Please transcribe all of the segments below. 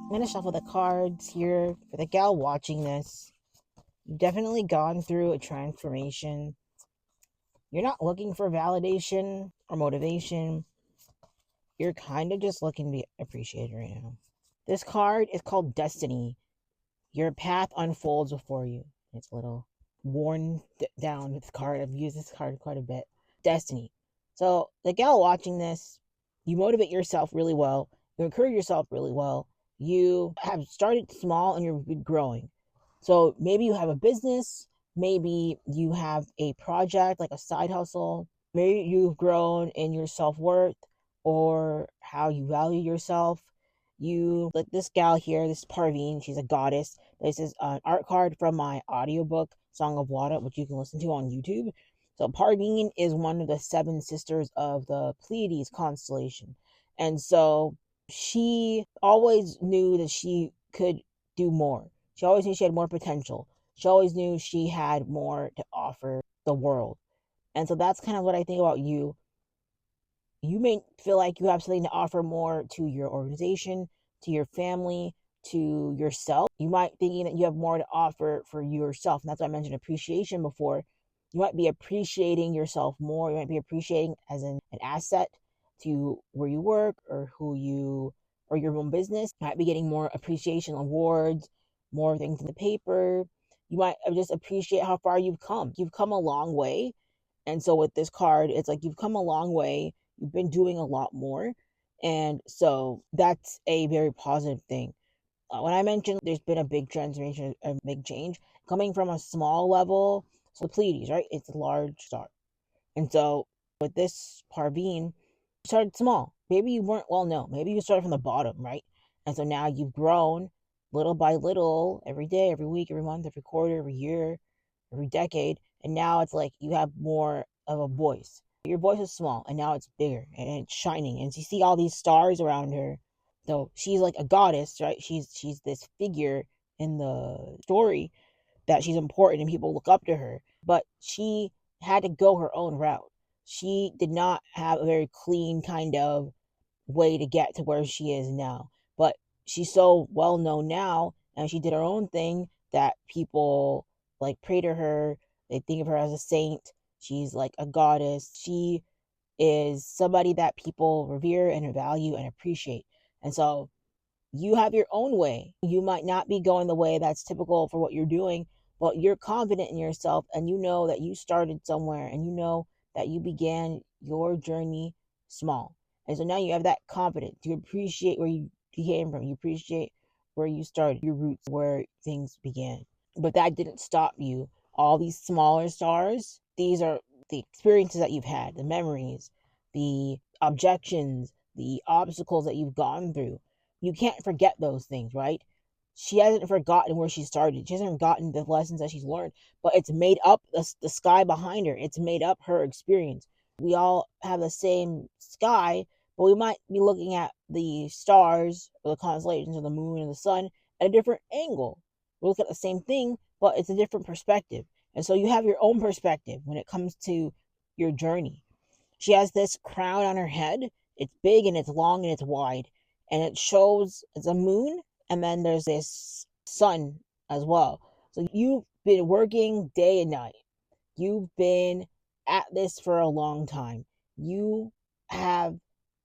I'm going to shuffle the cards here. For the gal watching this, you've definitely gone through a transformation. You're not looking for validation or motivation. You're kind of just looking to be appreciated right now. This card is called Destiny. Your path unfolds before you. It's a little worn down, this card. I've used this card quite a bit. Destiny. So the gal watching this, you motivate yourself really well. You encourage yourself really well. You have started small and you're growing. So maybe you have a business. Maybe you have a project like a side hustle. Maybe you've grown in your self-worth or how you value yourself. You, like this gal here, this Parveen, she's a goddess. This is an art card from my audiobook, Song of Wata, which you can listen to on YouTube. So Parveen is one of the seven sisters of the Pleiades constellation. And so she always knew that she could do more. She always knew she had more potential. She always knew she had more to offer the world. And so that's kind of what I think about you. You may feel like you have something to offer more to your organization, to your family, to yourself. You might thinking that you have more to offer for yourself. And that's why I mentioned appreciation before. You might be appreciating yourself more. You might be appreciating as an asset to where you work or who you or your own business. You might be getting more appreciation awards, more things in the paper. You might just appreciate how far you've come. You've come a long way. And so with this card, it's like you've come a long way. You've been doing a lot more. And so that's a very positive thing. When I mentioned there's been a big transformation, a big change coming from a small level. So the Pleiades, right? It's a large star. And so with this Parveen, you started small. Maybe you weren't well known. Maybe you started from the bottom, right? And so now you've grown little by little every day, every week, every month, every quarter, every year, every decade. And now it's like you have more of a voice. Your voice is small and now it's bigger and it's shining. And you see all these stars around her. So she's like a goddess, right? She's this figure in the story that she's important and people look up to her. But she had to go her own route. She did not have a very clean kind of way to get to where she is now. But she's so well known now and she did her own thing that people like pray to her. They think of her as a saint. She's like a goddess. She is somebody that people revere and value and appreciate. And so you have your own way. You might not be going the way that's typical for what you're doing, but you're confident in yourself and you know that you started somewhere and you know that you began your journey small. And so now you have that confidence. You appreciate where you came from. You appreciate where you started, your roots, where things began. But that didn't stop you. All these smaller stars, these are the experiences that you've had, the memories, the objections, the obstacles that you've gone through. You can't forget those things, right? She hasn't forgotten where she started. She hasn't forgotten the lessons that she's learned, but it's made up the sky behind her. It's made up her experience. We all have the same sky, but we might be looking at the stars or the constellations or the moon and the sun at a different angle. We look at the same thing, but it's a different perspective. And so you have your own perspective when it comes to your journey. She has this crown on her head. It's big and it's long and it's wide. And it shows it's a moon and then there's this sun as well. So you've been working day and night. You've been at this for a long time. You have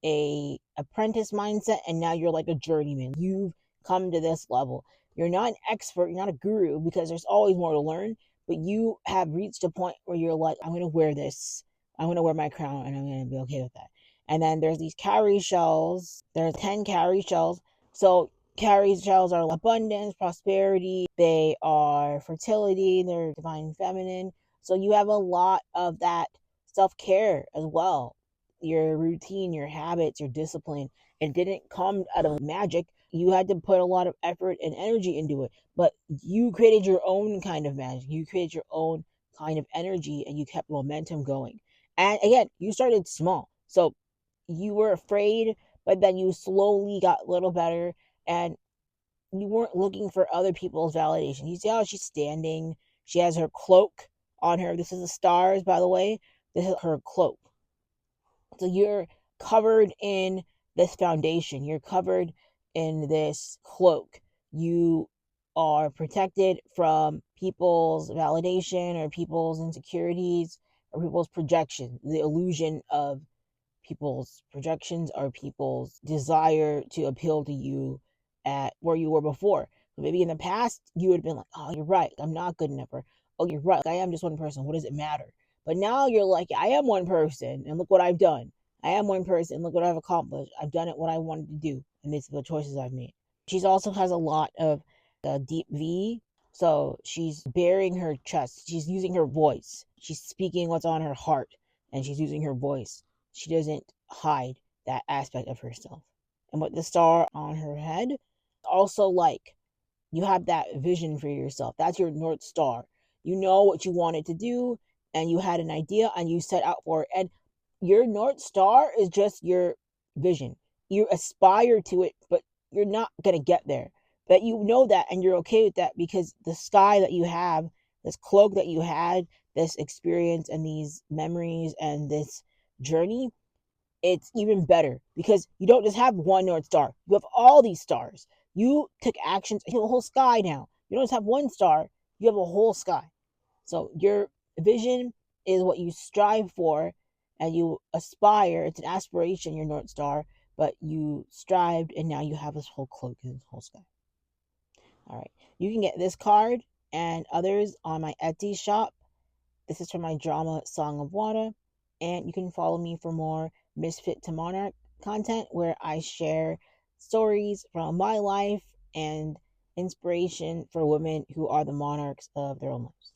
a apprentice mindset and now you're like a journeyman. You've come to this level. You're not an expert, you're not a guru because there's always more to learn, but you have reached a point where you're like, I'm going to wear this. I'm going to wear my crown and I'm going to be okay with that. And then there's these cowrie shells. There's 10 cowrie shells. So cowrie shells are abundance, prosperity. They are fertility. They're divine feminine. So you have a lot of that self-care as well. Your routine, your habits, your discipline. It didn't come out of magic. You had to put a lot of effort and energy into it. But you created your own kind of magic. You created your own kind of energy and you kept momentum going. And again, you started small. So you were afraid, but then you slowly got a little better and you weren't looking for other people's validation. You see how she's standing? She has her cloak on her. This is the stars, by the way. This is her cloak. So you're covered in this foundation. You're covered in this cloak. You are protected from people's validation or people's insecurities or people's projection, the illusion of people's projections or people's desire to appeal to you at where you were before. So maybe in the past, you would have been like, oh, you're right, I'm not good enough. Or, oh, you're right, I am just one person. What does it matter? But now you're like, I am one person, and look what I've done. I am one person, look what I've accomplished. I've done it what I wanted to do, and these are the choices I've made. She also has a lot of deep V. So she's bearing her chest. She's using her voice. She's speaking what's on her heart, and she's using her voice. She doesn't hide that aspect of herself. And with the star on her head, also like you have that vision for yourself. That's your North Star. You know what you wanted to do, and you had an idea, and you set out for it. And your North Star is just your vision. You aspire to it, but you're not going to get there. But you know that, and you're okay with that because the sky that you have, this cloak that you had, this experience, and these memories, and this journey, it's even better because you don't just have one North Star. You have all these stars. You took actions. You have a whole sky now. You don't just have one star. You have a whole sky. So your vision is what you strive for and you aspire. It's an aspiration, your North Star, but you strived and now you have this whole cloak and this whole sky. All right. You can get this card and others on my Etsy shop. This is from my drama Song of Wata. And you can follow me for more Misfit to Monarch content where I share stories from my life and inspiration for women who are the monarchs of their own lives.